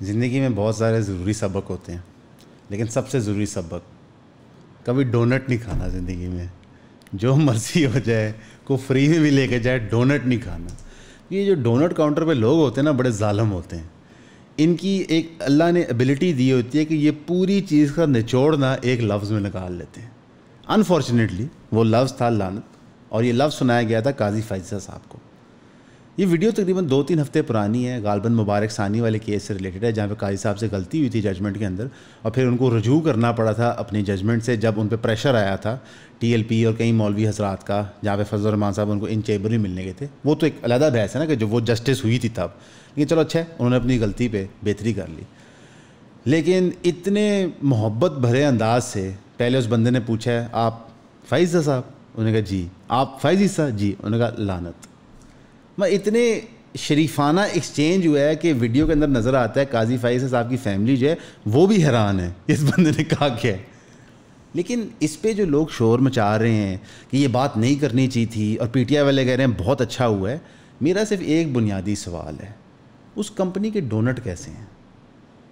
زندگی میں بہت سارے ضروری سبق ہوتے ہیں، لیکن سب سے ضروری سبق کبھی ڈونٹ نہیں کھانا زندگی میں. جو مرضی ہو جائے، کوئی فری میں بھی لے کے جائے، ڈونٹ نہیں کھانا. یہ جو ڈونٹ کاؤنٹر پہ لوگ ہوتے ہیں نا، بڑے ظالم ہوتے ہیں. ان کی ایک اللہ نے ایبلٹی دی ہوتی ہے کہ یہ پوری چیز کا نچوڑ نا ایک لفظ میں نکال لیتے ہیں. انفارچونیٹلی وہ لفظ تھا لعنت، اور یہ لفظ سنایا گیا تھا قاضی فائزہ صاحب کو. یہ ویڈیو تقریباً 2-3 ہفتے پرانی ہے، غالباً مبارک ثانی والے کیس سے ریلیٹڈ ہے، جہاں پہ قاضی صاحب سے غلطی ہوئی تھی ججمنٹ کے اندر، اور پھر ان کو رجوع کرنا پڑا تھا اپنی ججمنٹ سے جب ان پہ پریشر آیا تھا ٹی ایل پی اور کئی مولوی حضرات کا، جہاں پہ فضل الرحمان صاحب ان کو ان چیمبر بھی ملنے گئے تھے. وہ تو ایک علیحدہ بحث ہے نا کہ جو وہ جسٹس ہوئی تھی تب، لیکن چلو اچھا ہے، انہوں نے اپنی غلطی پہ بہتری کر لی. لیکن اتنے محبت بھرے انداز سے پہلے اس بندے نے پوچھا ہے آپ فائزہ صاحب؟ انہوں نے کہا جی. آپ فائزی صاحب؟ جی. انہوں نے کہا لعنت. میں اتنے شریفانہ ایکسچینج ہوا ہے کہ ویڈیو کے اندر نظر آتا ہے قاضی فائزہ صاحب کی فیملی جو ہے وہ بھی حیران ہے اس بندے نے کہا کیا ہے. لیکن اس پہ جو لوگ شور مچا رہے ہیں کہ یہ بات نہیں کرنی چاہیے تھی، اور پی ٹی آئی والے کہہ رہے ہیں بہت اچھا ہوا ہے، میرا صرف ایک بنیادی سوال ہے، اس کمپنی کے ڈونٹ کیسے ہیں؟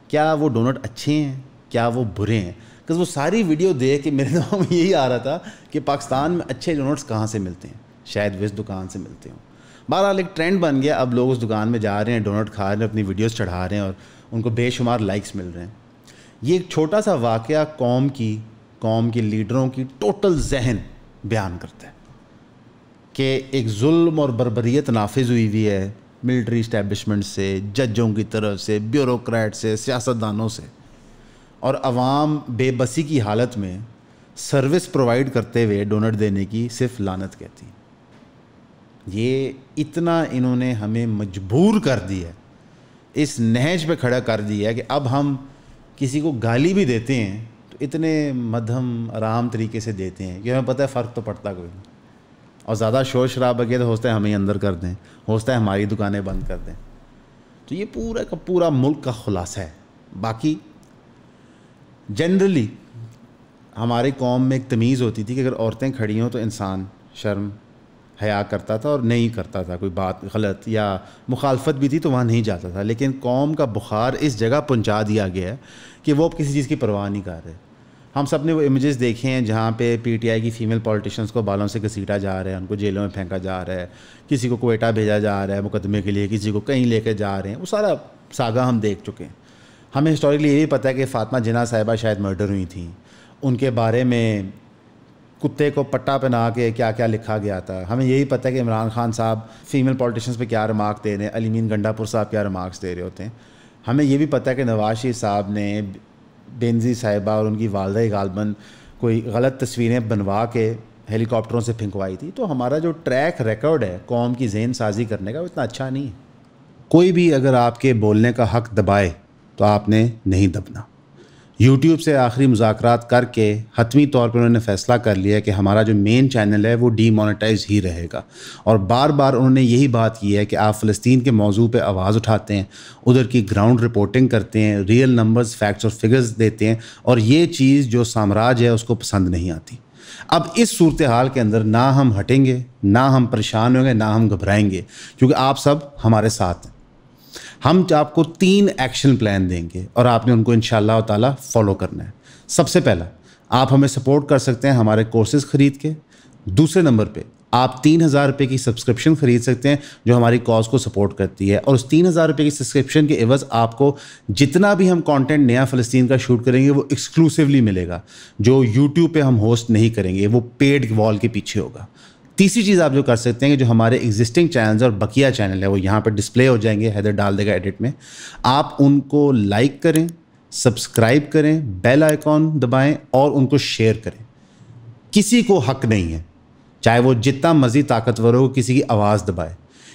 کیا وہ ڈونٹ اچھے ہیں؟ کیا وہ برے ہیں؟ کہ وہ ساری ویڈیو دیکھ کے میرے دماغ میں یہی آ رہا تھا کہ پاکستان میں اچھے ڈونٹس کہاں سے ملتے ہیں، شاید اس دکان سے ملتے ہوں. بہرحال ایک ٹرینڈ بن گیا، اب لوگ اس دکان میں جا رہے ہیں، ڈونٹ کھا رہے ہیں، اپنی ویڈیوز چڑھا رہے ہیں، اور ان کو بے شمار لائکس مل رہے ہیں. یہ ایک چھوٹا سا واقعہ قوم کے لیڈروں کی ٹوٹل ذہن بیان کرتا ہے کہ ایک ظلم اور بربریت نافذ ہوئی ہے ملٹری اسٹیبلشمنٹ سے، ججوں کی طرف سے، بیوروکریٹ سے، سیاستدانوں سے، اور عوام بے بسی کی حالت میں سروس پرووائڈ کرتے ہوئے ڈونٹ دینے کی صرف لعنت کہتی. یہ اتنا انہوں نے ہمیں مجبور کر دیا ہے، اس نہج پہ کھڑا کر دیا ہے کہ اب ہم کسی کو گالی بھی دیتے ہیں تو اتنے مدھم آرام طریقے سے دیتے ہیں کہ ہمیں پتہ ہے فرق تو پڑتا کوئی نہیں، اور زیادہ شور شرابہ کیا تو ہوتا ہے ہمیں اندر کر دیں، ہوتا ہے ہماری دکانیں بند کر دیں. تو یہ پورا کا پورا ملک کا خلاصہ ہے. باقی جنرلی ہماری قوم میں ایک تمیز ہوتی تھی کہ اگر عورتیں کھڑی ہوں تو انسان شرم حیا کرتا تھا اور نہیں کرتا تھا، کوئی بات غلط یا مخالفت بھی تھی تو وہاں نہیں جاتا تھا. لیکن قوم کا بخار اس جگہ پہنچا دیا گیا ہے کہ وہ اب کسی چیز کی پرواہ نہیں کر رہے. ہم سب نے وہ امیجز دیکھے ہیں جہاں پہ پی ٹی آئی کی فیمیل پولیٹیشینس کو بالوں سے گھسیٹا جا رہا ہے، ان کو جیلوں میں پھینکا جا رہا ہے، کسی کو کوئٹہ بھیجا جا رہا ہے مقدمے کے لیے، کسی کو کہیں لے کے جا رہے ہیں. وہ سارا ساگا ہم دیکھ چکے ہیں. ہمیں ہسٹوریکلی یہ بھی پتہ ہے کہ فاطمہ جناح صاحبہ شاید مرڈر ہوئی تھیں، ان کے بارے میں کتے کو پٹا پہنا کے کیا کیا لکھا گیا تھا. ہمیں یہی پتہ ہے کہ عمران خان صاحب فیمیل پولیٹیشینس پہ کیا ریمارک دے رہے ہیں، علی مین گنڈا پور صاحب کیا ریمارکس دے رہے ہوتے ہیں. ہمیں یہ بھی پتہ ہے کہ نواز شریف صاحب نے بینزی صاحبہ اور ان کی والدہ غالباً کوئی غلط تصویریں بنوا کے ہیلی کاپٹروں سے پھنکوائی تھی. تو ہمارا جو ٹریک ریکارڈ ہے قوم کی ذہن سازی کرنے کا وہ اتنا اچھا نہیں ہے. کوئی بھی اگر آپ کے بولنے کا حق دبائے تو آپ نے نہیں دبنا. یوٹیوب سے آخری مذاکرات کر کے حتمی طور پر انہوں نے فیصلہ کر لیا کہ ہمارا جو مین چینل ہے وہ ڈی مونیٹائز ہی رہے گا، اور بار بار انہوں نے یہی بات کی ہے کہ آپ فلسطین کے موضوع پہ آواز اٹھاتے ہیں، ادھر کی گراؤنڈ رپورٹنگ کرتے ہیں، ریئل نمبرز، فیکٹس اور فگرز دیتے ہیں، اور یہ چیز جو سامراج ہے اس کو پسند نہیں آتی. اب اس صورتحال کے اندر نہ ہم ہٹیں گے، نہ ہم پریشان ہوں گے، نہ ہم گھبرائیں گے، کیونکہ آپ سب ہمارے ساتھ ہیں. ہم آپ کو 3 ایکشن پلان دیں گے اور آپ نے ان کو انشاءاللہ تعالی فالو کرنا ہے. سب سے پہلا، آپ ہمیں سپورٹ کر سکتے ہیں ہمارے کورسز خرید کے. دوسرے نمبر پہ آپ 3000 روپے کی سبسکرپشن خرید سکتے ہیں جو ہماری کاز کو سپورٹ کرتی ہے، اور اس 3000 روپے کی سبسکرپشن کے عوض آپ کو جتنا بھی ہم کانٹینٹ نیا فلسطین کا شوٹ کریں گے وہ ایکسکلوسیولی ملے گا، جو یوٹیوب پہ ہم ہوسٹ نہیں کریں گے، وہ پیڈ وال کے پیچھے ہوگا. تیسری چیز آپ جو کر سکتے ہیں کہ جو ہمارے ایگزسٹنگ چینلز اور بقیہ چینل ہے وہ یہاں پہ ڈسپلے ہو جائیں گے، حیدر ڈال دے گا ایڈٹ میں، آپ ان کو لائک کریں، سبسکرائب کریں، بیل آئیکن دبائیں اور ان کو شیئر کریں. کسی کو حق نہیں ہے چاہے وہ جتنا مزید طاقتور ہو کسی کی آواز دبائے.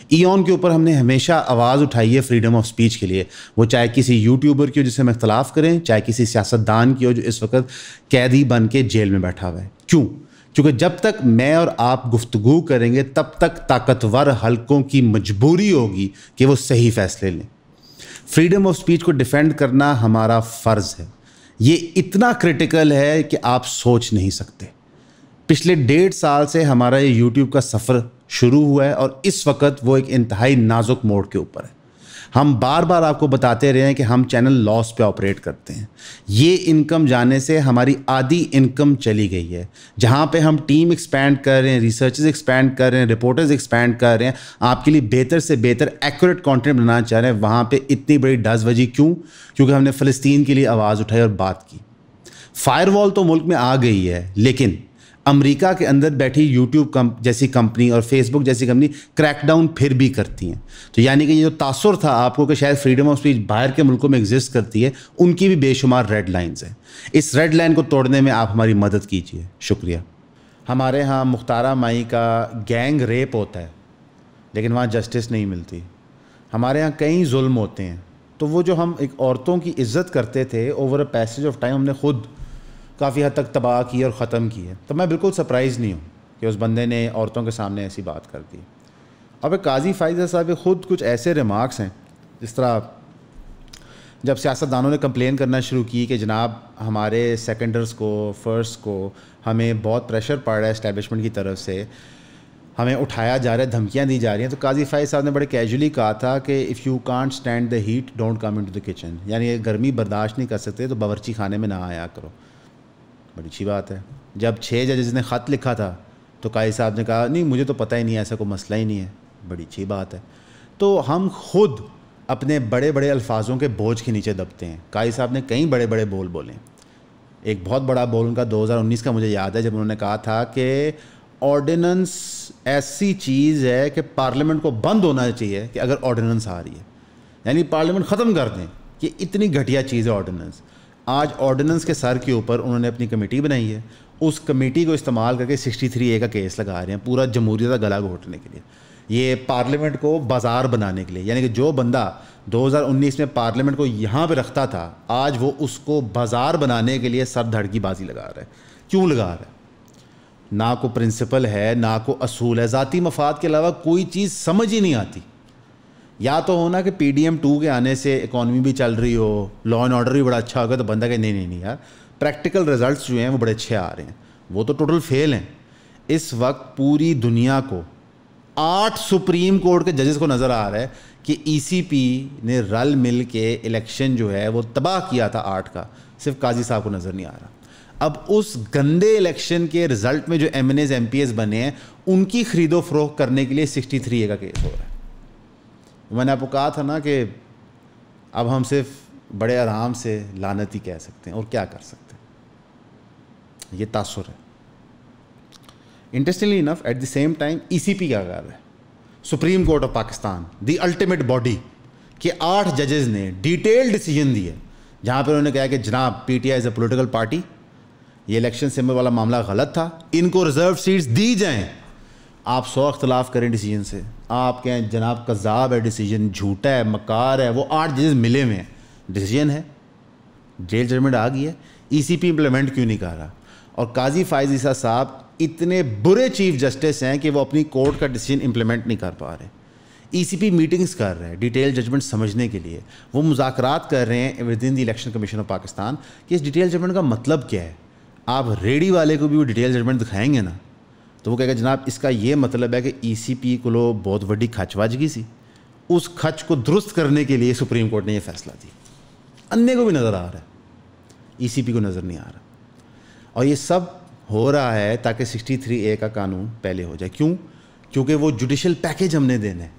ایون کے اوپر ہم نے ہمیشہ آواز اٹھائی ہے فریڈم آف سپیچ کے لیے، وہ چاہے کسی یوٹیوبر کی ہو جس سے ہم اختلاف کریں، چاہے کسی سیاستدان کی ہو جو اس وقت قیدی بن کے جیل میں بیٹھا ہوا ہے. کیوں؟ کیونکہ جب تک میں اور آپ گفتگو کریں گے تب تک طاقتور حلقوں کی مجبوری ہوگی کہ وہ صحیح فیصلے لیں. فریڈم آف سپیچ کو ڈیفینڈ کرنا ہمارا فرض ہے. یہ اتنا کرٹیکل ہے کہ آپ سوچ نہیں سکتے. پچھلے 1.5 سال سے ہمارا یہ یوٹیوب کا سفر شروع ہوا ہے اور اس وقت وہ ایک انتہائی نازک موڑ کے اوپر ہے. ہم بار بار آپ کو بتاتے رہے ہیں کہ ہم چینل لاس پہ آپریٹ کرتے ہیں. یہ انکم جانے سے ہماری آدھی انکم چلی گئی ہے. جہاں پہ ہم ٹیم ایکسپینڈ کر رہے ہیں, ریسرچز ایکسپینڈ کر رہے ہیں, رپورٹرز ایکسپینڈ کر رہے ہیں, آپ کے لیے بہتر سے بہتر ایکوریٹ کانٹینٹ بنانا چاہ رہے ہیں, وہاں پہ اتنی بڑی ڈز وجی کیوں؟ کیونکہ ہم نے فلسطین کے لیے آواز اٹھائی اور بات کی. فائر وال تو ملک میں آ گئی ہے, لیکن امریکہ کے اندر بیٹھی یوٹیوب جیسی کمپنی اور فیس بک جیسی کمپنی کریک ڈاؤن پھر بھی کرتی ہیں. تو یعنی کہ یہ جو تاثر تھا آپ کو کہ شاید فریڈم آف اسپیچ باہر کے ملکوں میں ایگزسٹ کرتی ہے, ان کی بھی بے شمار ریڈ لائنز ہیں. اس ریڈ لائن کو توڑنے میں آپ ہماری مدد کیجیے, شکریہ. ہمارے ہاں مختارہ مائی کا گینگ ریپ ہوتا ہے, لیکن وہاں جسٹس نہیں ملتی. ہمارے ہاں کئی ظلم ہوتے ہیں, تو وہ جو ہم ایک عورتوں کی عزت کرتے تھے over a passage of time, ہم نے خود کافی حد تک تباہ کی اور ختم کی ہے. تو میں بالکل سرپرائز نہیں ہوں کہ اس بندے نے عورتوں کے سامنے ایسی بات کر دی. اب قاضی فائزہ صاحب کے خود کچھ ایسے ریمارکس ہیں, جس طرح جب سیاستدانوں نے کمپلین کرنا شروع کی کہ جناب ہمارے سیکنڈرز کو, فرسٹ کو ہمیں بہت پریشر پڑ رہا ہے اسٹیبلشمنٹ کی طرف سے, ہمیں اٹھایا جا رہا ہے, دھمکیاں دی جا رہی ہیں, تو قاضی فائز صاحب نے بڑے کیجولی کہا تھا کہ if you can't stand the heat don't come into the kitchen. یعنی گرمی برداشت نہیں کر سکتے تو باورچی خانے میں نہ آیا کرو. بڑی اچھی بات ہے. جب 6 ججز نے خط لکھا تھا تو قاضی صاحب نے کہا نہیں مجھے تو پتہ ہی نہیں ہے, ایسا کوئی مسئلہ ہی نہیں ہے. بڑی اچھی بات ہے. تو ہم خود اپنے بڑے بڑے الفاظوں کے بوجھ کے نیچے دبتے ہیں. قاضی صاحب نے کئی بڑے بڑے بول بولے. ایک بہت بڑا بول ان کا 2019 کا مجھے یاد ہے, جب انہوں نے کہا تھا کہ آرڈیننس ایسی چیز ہے کہ پارلیمنٹ کو بند ہونا چاہیے کہ اگر آرڈیننس آ رہی ہے, یعنی پارلیمنٹ ختم کر دیں کہ اتنی گھٹیا چیز ہے آرڈیننس. آج آرڈیننس کے سر کے اوپر انہوں نے اپنی کمیٹی بنائی ہے, اس کمیٹی کو استعمال کر کے 63A کا کیس لگا رہے ہیں پورا جمہوریت کا گلا گھونٹنے کے لیے, یہ پارلیمنٹ کو بازار بنانے کے لیے. یعنی کہ جو بندہ 2019 میں پارلیمنٹ کو یہاں پہ رکھتا تھا, آج وہ اس کو بازار بنانے کے لیے سر دھڑ کی بازی لگا رہا ہے. کیوں لگا رہا ہے؟ نہ کو پرنسپل ہے, نہ کو اصول ہے, ذاتی مفاد کے علاوہ کوئی چیز سمجھ ہی نہیں آتی. یا تو ہونا کہ PDM2 کے آنے سے اکانومی بھی چل رہی ہو, لا اینڈ آرڈر بھی بڑا اچھا ہوگا, تو بندہ کہ نہیں یار پریکٹیکل رزلٹس جو ہیں وہ بڑے اچھے آ رہے ہیں. وہ تو ٹوٹل فیل ہیں. اس وقت پوری دنیا کو 8 سپریم کورٹ کے ججز کو نظر آ رہا ہے کہ ECP نے رل مل کے الیکشن جو ہے وہ تباہ کیا تھا 8 کا, صرف قاضی صاحب کو نظر نہیں آ رہا. اب اس گندے الیکشن کے رزلٹ میں جو MNAs MPs بنے ہیں ان کی خرید و فروخت کرنے کے لیے 63A کا کیس ہو رہا ہے. میں نے آپ کو کہا تھا نا کہ اب ہم صرف بڑے آرام سے لعنتی کہہ سکتے ہیں, اور کیا کر سکتے ہیں. یہ تاثر ہے. Interestingly enough at the same time ECP کیا کر رہا ہے, supreme court of Pakistan, the ultimate body, کہ 8 ججز نے ڈیٹیل ڈیسیجن دیے جہاں پہ انہوں نے کہا کہ جناب PTI is a political party, یہ الیکشن سمبل والا معاملہ غلط تھا, ان کو ریزرو سیٹس دی جائیں. آپ 100 اختلاف کریں ڈیسیجن سے, آپ کہیں جناب کذاب ہے ڈیسیجن, جھوٹا ہے, مکار ہے, وہ 8 ججز ملے ہوئے ہیں, ڈیسیجن ہے, جیل ججمنٹ آ گئی ہے, ECP امپلیمنٹ کیوں نہیں کر رہا. اور قاضی فائز عیسیٰ صاحب اتنے برے چیف جسٹس ہیں کہ وہ اپنی کورٹ کا ڈیسیجن امپلیمنٹ نہیں کر پا رہے. ECP میٹنگز کر رہے ہیں ڈیٹیل ججمنٹ سمجھنے کے لیے, وہ مذاکرات کر رہے ہیں with in the election commission of Pakistan کہ اس ڈیٹیل ججمنٹ کا مطلب کیا ہے. آپ ریڈی والے کو بھی وہ ڈیٹیل ججمنٹ دکھائیں گے نا, تو وہ کہے گا جناب اس کا یہ مطلب ہے کہ ECP کو لو بہت بڑی کھچ وج گئی سی, اس کھچ کو درست کرنے کے لیے سپریم کورٹ نے یہ فیصلہ دیا. انے کو بھی نظر آ رہا ہے, ECP کو نظر نہیں آ رہا. اور یہ سب ہو رہا ہے تاکہ 63A کا قانون پہلے ہو جائے. کیوں؟ کیونکہ وہ جوڈیشل پیکیج ہم نے دینا ہے,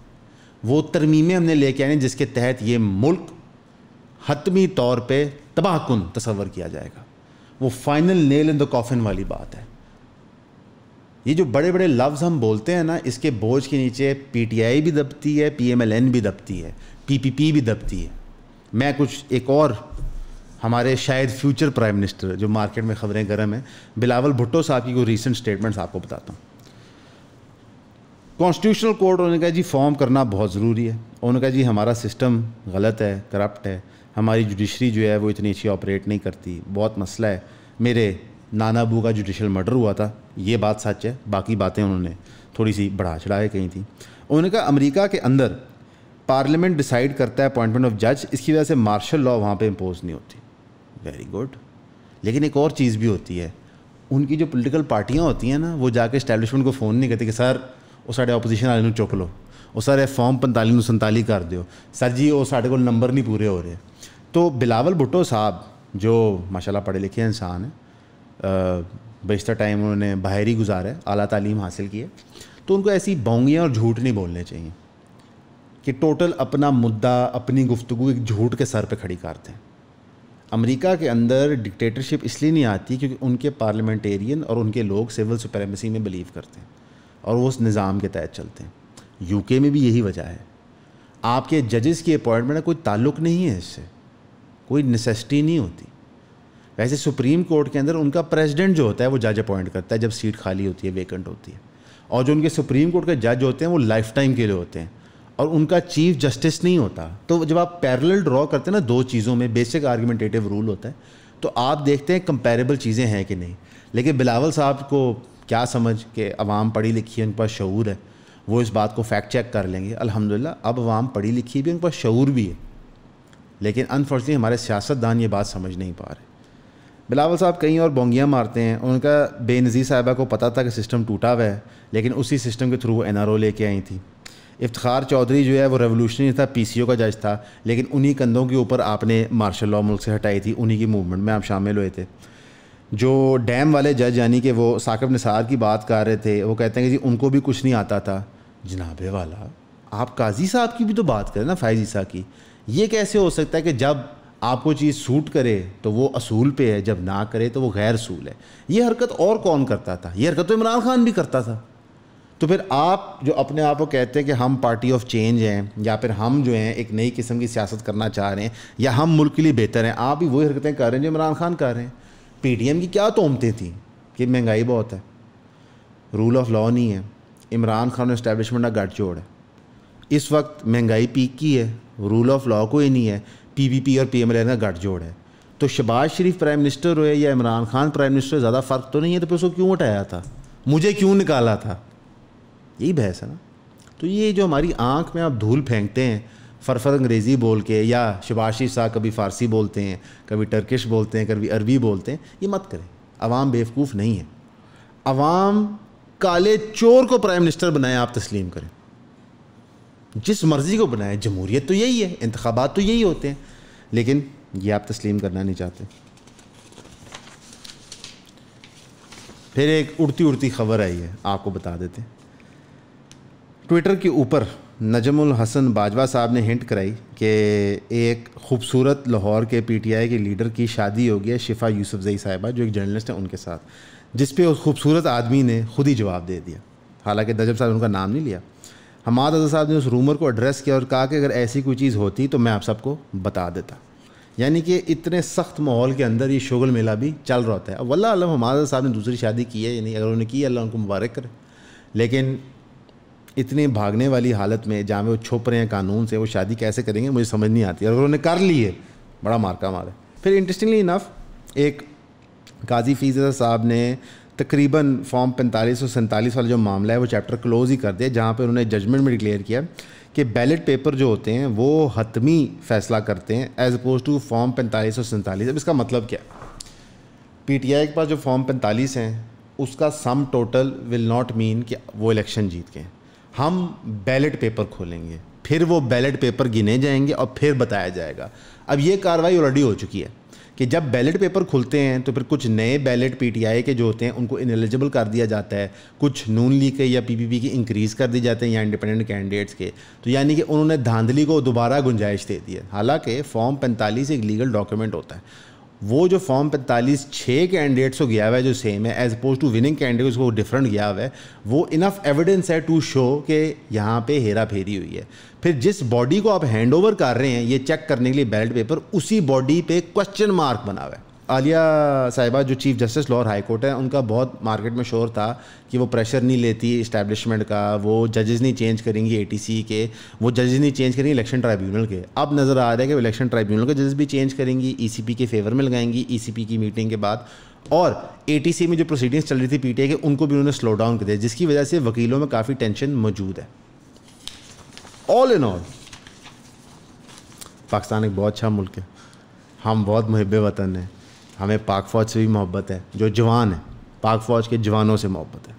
وہ ترمیمیں ہم نے لے کے آنے جس کے تحت یہ ملک حتمی طور پہ تباہ کن تصور کیا جائے گا. وہ فائنل نیل ان دا کافن والی بات ہے. یہ جو بڑے بڑے لفظ ہم بولتے ہیں نا, اس کے بوجھ کے نیچے PTI بھی دبتی ہے, PMLN بھی دبتی ہے, PPP بھی دبتی ہے. میں کچھ ایک اور ہمارے شاید فیوچر پرائم منسٹر جو مارکیٹ میں خبریں گرم ہیں, بلاول بھٹو صاحب کی کوئی ریسنٹ اسٹیٹمنٹس آپ کو بتاتا ہوں. کانسٹیٹیوشنل کورٹ انہوں نے کہا جی فارم کرنا بہت ضروری ہے. انہوں نے کہا جی ہمارا سسٹم غلط ہے, کرپٹ ہے, ہماری جوڈیشری جو ہے وہ اتنی اچھی آپریٹ نہیں کرتی, بہت مسئلہ ہے. میرے نانا ابو کا جوڈیشل مرڈر ہوا تھا, یہ بات سچ ہے, باقی باتیں انہوں نے تھوڑی سی بڑھا چڑھا کے کہی تھیں. انہوں نے کہا امریکہ کے اندر پارلیمنٹ ڈیسائیڈ کرتا ہے اپوائنٹمنٹ آف جج, اس کی وجہ سے مارشل لا وہاں پہ امپوز نہیں ہوتی. Very good. لیکن ایک اور چیز بھی ہوتی ہے, ان کی جو پولیٹیکل پارٹیاں ہوتی ہیں نا, وہ جا کے اسٹیبلشمنٹ کو فون نہیں کرتی کہ سر وہ ساڈے اپوزیشن والے چک لو, وہ سر فارم 45 کر دیو سر جی وہ سارے کو نمبر نہیں پورے ہو رہے. تو بلاول بھٹو صاحب جو ماشاءاللہ پڑھے لکھے انسان ہیں, بیشتر ٹائم انہوں نے باہر ہی گزارا ہے, اعلیٰ تعلیم حاصل کی ہے, تو ان کو ایسی بونگیاں اور جھوٹ نہیں بولنے چاہیے کہ ٹوٹل اپنا مدعا اپنی گفتگو ایک جھوٹ کے سر پہ کھڑی کرتے ہیں. امریکہ کے اندر ڈکٹیٹرشپ اس لیے نہیں آتی کیونکہ ان کے پارلیمنٹیرین اور ان کے لوگ سول سپریمیسی میں بلیو کرتے ہیں اور وہ اس نظام کے تحت چلتے ہیں. یو کے میں بھی یہی وجہ ہے. آپ کے ججز کی اپوائنٹمنٹ کا کوئی تعلق نہیں ہے اس سے, کوئی نیسیسٹی نہیں ہوتی. ویسے سپریم کورٹ کے اندر ان کا پریزیڈنٹ جو ہوتا ہے وہ جج اپوائنٹ کرتا ہے جب سیٹ خالی ہوتی ہے, ویکنٹ ہوتی ہے, اور جو ان کے سپریم کورٹ کے جج ہوتے ہیں وہ لائف ٹائم کے لیے ہوتے ہیں اور ان کا چیف جسٹس نہیں ہوتا. تو جب آپ پیرلل ڈرا کرتے ہیں نا دو چیزوں میں, بیسک آرگومنٹیٹیو رول ہوتا ہے, تو آپ دیکھتے ہیں کمپیریبل چیزیں ہیں کہ نہیں. لیکن بلاول صاحب کو کیا سمجھ کہ عوام پڑھی لکھی ہے, ان کے پاس شعور ہے, وہ اس بات کو فیکٹ چیک کر لیں گے. الحمدللہ اب عوام پڑھی لکھی بھی, ان کے پاس شعور بھی ہے, لیکن انفارچونیٹلی ہمارے سیاستدان یہ بات سمجھ نہیں پا رہے. بلاول صاحب کہیں اور بونگیاں مارتے ہیں. ان کا بے نظیر صاحبہ کو پتہ تھا کہ سسٹم ٹوٹا ہوا ہے, لیکن اسی سسٹم کے تھرو وہ این آر او لے کے آئی تھی. افتخار چودھری جو ہے وہ ریولوشنری تھا, پی سی او کا جج تھا, لیکن انہی کندھوں کے اوپر آپ نے مارشل لاء ملک سے ہٹائی تھی, انہی کی موومنٹ میں آپ شامل ہوئے تھے. جو ڈیم والے جج یعنی کہ وہ ثاقب نثار کی بات کر رہے تھے, وہ کہتے ہیں کہ جی ان کو بھی کچھ نہیں آتا تھا. جناب والا آپ قاضی صاحب کی بھی تو بات کریں نا, فائز عیسیٰ کی. یہ کیسے ہو سکتا ہے کہ جب آپ کو چیز سوٹ کرے تو وہ اصول پہ ہے, جب نہ کرے تو وہ غیر اصول ہے. یہ حرکت اور کون کرتا تھا؟ یہ حرکت تو عمران خان بھی کرتا تھا. تو پھر آپ جو اپنے آپ کو کہتے ہیں کہ ہم پارٹی آف چینج ہیں, یا پھر ہم جو ہیں ایک نئی قسم کی سیاست کرنا چاہ رہے ہیں, یا ہم ملک کے لیے بہتر ہیں, آپ بھی وہی حرکتیں کر رہے ہیں جو عمران خان کر رہے ہیں. پی ٹی ایم کی کیا تہمتیں تھیں کہ مہنگائی بہت ہے, رول آف لاء نہیں ہے, عمران خان اور اسٹیبلشمنٹ کا گٹھ جوڑ ہے. اس وقت مہنگائی پیک کی ہے, رول آف لاء کوئی نہیں ہے, پی پی پی اور پی ایم ایل این کا گٹھ جوڑ ہے. تو شہباز شریف پرائم منسٹر ہوئے یا عمران خان پرائم منسٹر, زیادہ فرق تو نہیں ہے, تو پھر اس کو کیوں اٹھایا تھا, مجھے کیوں نکالا تھا, یہی بحث ہے نا. تو یہ جو ہماری آنکھ میں آپ دھول پھینکتے ہیں فرفر انگریزی بول کے, یا شہباز شریف صاحب کبھی فارسی بولتے ہیں, کبھی ٹرکش بولتے ہیں, کبھی عربی بولتے ہیں, یہ مت کریں. عوام بیوقوف نہیں ہے. عوام کالے چور کو پرائم منسٹر بنائیں, آپ تسلیم کریں, جس مرضی کو بنائیں. جمہوریت تو یہی ہے, انتخابات تو یہی ہوتے ہیں, لیکن یہ آپ تسلیم کرنا نہیں چاہتے. پھر ایک اڑتی خبر آئی ہے, آپ کو بتا دیتے ہیں. ٹویٹر کے اوپر نجم الحسن باجوہ صاحب نے ہنٹ کرائی کہ ایک خوبصورت لاہور کے پی ٹی آئی کے لیڈر کی شادی ہو گئی ہے شفا یوسفزئی صاحبہ, جو ایک جرنلسٹ ہیں, ان کے ساتھ, جس پہ اس خوبصورت آدمی نے خود ہی جواب دے دیا. حالانکہ نجم صاحب نے ان کا نام نہیں لیا. حماد اظہر صاحب نے اس رومر کو ایڈریس کیا اور کہا کہ اگر ایسی کوئی چیز ہوتی تو میں آپ سب کو بتا دیتا. یعنی کہ اتنے سخت ماحول کے اندر یہ شغل میلہ بھی چل رہا ہوتا ہے. اب واللہ علم حماد اظہر صاحب نے دوسری شادی کی ہے یا نہیں, اگر انہوں نے کی ہے اللہ ان کو مبارک کرے. لیکن اتنی بھاگنے والی حالت میں جہاں وہ چھپ رہے ہیں قانون سے, وہ شادی کیسے کریں گے مجھے سمجھ نہیں آتی. اور اگر انہوں نے کر لی ہے, بڑا مارکا مارا. پھر انٹرسٹنگلی انف ایک قاضی فیض صاحب نے تقریباً فارم 45 اور 47 والا جو معاملہ ہے وہ چیپٹر کلوز ہی کر دیا, جہاں پہ انہوں نے ججمنٹ میں ڈکلیئر کیا کہ بیلٹ پیپر جو ہوتے ہیں وہ حتمی فیصلہ کرتے ہیں ایز اپوز ٹو فارم 45 اور 47. اب اس کا مطلب کیا؟ پی ٹی آئی کے پاس جو فارم 45 ہیں اس کا sum total will not mean کہ وہ الیکشن جیت گئے. ہم بیلٹ پیپر کھولیں گے, پھر وہ بیلٹ پیپر گنے جائیں گے اور پھر بتایا جائے گا. اب یہ کارروائی آلریڈی ہو چکی ہے کہ جب بیلٹ پیپر کھلتے ہیں تو پھر کچھ نئے بیلٹ پی ٹی آئی کے جو ہوتے ہیں ان کو انیلیجبل کر دیا جاتا ہے, کچھ نون لیگ کے یا پی پی پی کے انکریز کر دی جاتے ہیں یا انڈیپینڈنٹ کینڈیڈیٹس کے. تو یعنی کہ انہوں نے دھاندلی کو دوبارہ گنجائش دے دی ہے. حالانکہ فارم 45 ایک لیگل ڈاکیومنٹ ہوتا ہے. وہ جو فارم 45 6 کینڈیڈیٹس کو گیا ہوا ہے جو سیم ہے as opposed to winning candidates کو ڈفرینٹ گیا ہوا ہے, وہ انف ایویڈنس ہے ٹو شو کہ یہاں پہ ہیرا پھیری ہوئی ہے. پھر جس باڈی کو آپ ہینڈ اوور کر رہے ہیں یہ چیک کرنے کے لیے بیلٹ پیپر, اسی باڈی پہ کوشچن مارک بنا ہوا ہے. عالیہ صاحبہ جو chief justice Lahore high court ہے, ان کا بہت مارکیٹ میں شور تھا کہ وہ پریشر نہیں لیتی اسٹیبلشمنٹ کا, وہ ججز نہیں چینج کریں گی اے ٹی سی کے, وہ ججز نہیں چینج کریں گی الیکشن ٹرائیبیونل کے. اب نظر آ رہا ہے کہ وہ الیکشن ٹرائیبیونل کے ججز بھی چینج کریں گی, ای سی پی کے فیور میں لگائیں گی ای سی پی کی میٹنگ کے بعد, اور اے ٹی سی میں جو پروسیڈنگس چل رہی تھی پی ٹی آئی کے ان کو بھی انہوں نے سلو ڈاؤن کر دیا, جس کی وجہ سے وکیلوں میں کافی ٹینشن موجود ہے. آل ان آل پاکستان ایک بہت اچھا ملک ہے, ہم بہت محب وطن ہیں, ہمیں پاک فوج سے بھی محبت ہے, جو جوان ہیں پاک فوج کے جوانوں سے محبت ہے.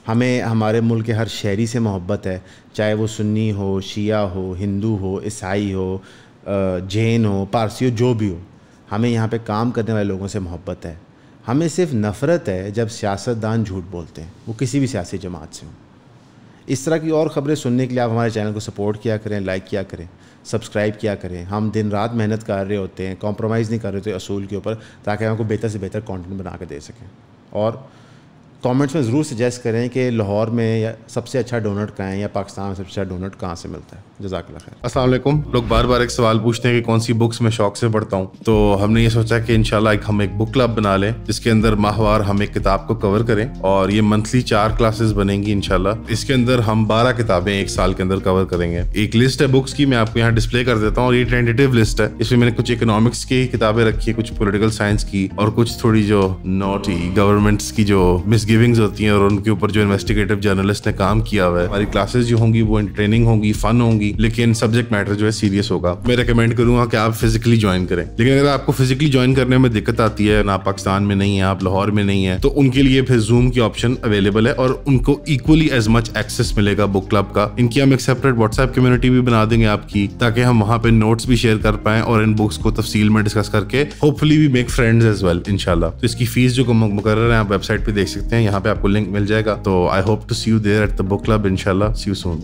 ہمیں ہمارے ملک کے ہر شہری سے محبت ہے، چاہے وہ سنی ہو، شیعہ ہو، ہندو ہو، عیسائی ہو، جین ہو، پارسی ہو، جو بھی ہو. ہمیں یہاں پہ کام کرنے والے لوگوں سے محبت ہے. ہمیں صرف نفرت ہے جب سیاستدان جھوٹ بولتے ہیں، وہ کسی بھی سیاسی جماعت سے ہوں. اس طرح کی اور خبریں سننے کے لیے آپ ہمارے چینل کو سپورٹ کیا کریں، لائک کیا کریں، سبسکرائب کیا کریں. ہم دن رات محنت کر رہے ہوتے ہیں، کمپرومائز نہیں کر رہے ہوتے اصول کے اوپر، تاکہ ہم کو بہتر سے بہتر کانٹینٹ بنا کے دے سکیں. اور کامنٹس میں ضرور سجیسٹ کریں کہ لاہور میں یا سب سے اچھا ڈونٹ کہاں ہے، یا پاکستان میں سب سے اچھا ڈونٹ کہاں سے ملتا ہے. جزاک اللہ خیر. السلام علیکم. لوگ بار بار ایک سوال پوچھتے ہیں کہ کون سی بکس میں شوق سے پڑھتا ہوں، تو ہم نے یہ سوچا کہ انشاءاللہ ہم ایک بک کلب بنا لیں جس کے اندر ماہوار ہم ایک کتاب کو کور کریں، اور یہ منتھلی 4 کلاسز بنیں گی انشاءاللہ. اس کے اندر ہم 12 کتابیں ایک سال کے اندر کور کریں گے. ایک لسٹ ہے بکس کی، میں آپ کو یہاں ڈسپلے کر دیتا ہوں، اور یہ ٹینٹیٹیو لسٹ ہے. اس میں نے کچھ اکنامکس کی کتابیں رکھی ہیں، کچھ پولیٹیکل سائنس کی، اور کچھ تھوڑی جو نوٹی گورنمنٹس کی جو مس گیونگز ہوتی ہیں اور ان کے اوپر جو انویسٹیگیٹو جرنلسٹ نے کام کیا ہوا ہے. ہماری کلاسز جو ہوں گی وہ انٹرٹیننگ ہوں گی، فن ہوں گی، لیکن سبجیکٹ میٹر جو ہے سیریس ہوگا. میں ریکمینڈ کروں گا کہ آپ فزیکلی جوائن کریں. لیکن اگر آپ کو فزیکلی جوائن کرنے میں دقت آتی ہے، آپ پاکستان میں نہیں ہیں، آپ لاہور میں نہیں ہیں، تو ان کے لیے پھر زوم کی آپشن اویلیبل ہے، اور ان کو ایکولی ایز مچ ایکسیس ملے گا بک کلب کا. ان کی ہم ایک سیپریٹ واٹس ایپ کمیونٹی بھی بنا دیں گے آپ کی، تاکہ ہم وہاں پہ نوٹس بھی شیئر کر پائیں اور ان بکس کو تفصیل میں ڈسکس کر کے hopefully we make friends as well انشاءاللہ. تو اس کی فیس جو مقرر ہے آپ ویب سائٹ پہ دیکھ سکتے ہیں، یہاں پہ آپ کو لنک مل جائے گا. تو I hope to see you there at the book club انشاءاللہ. See you soan.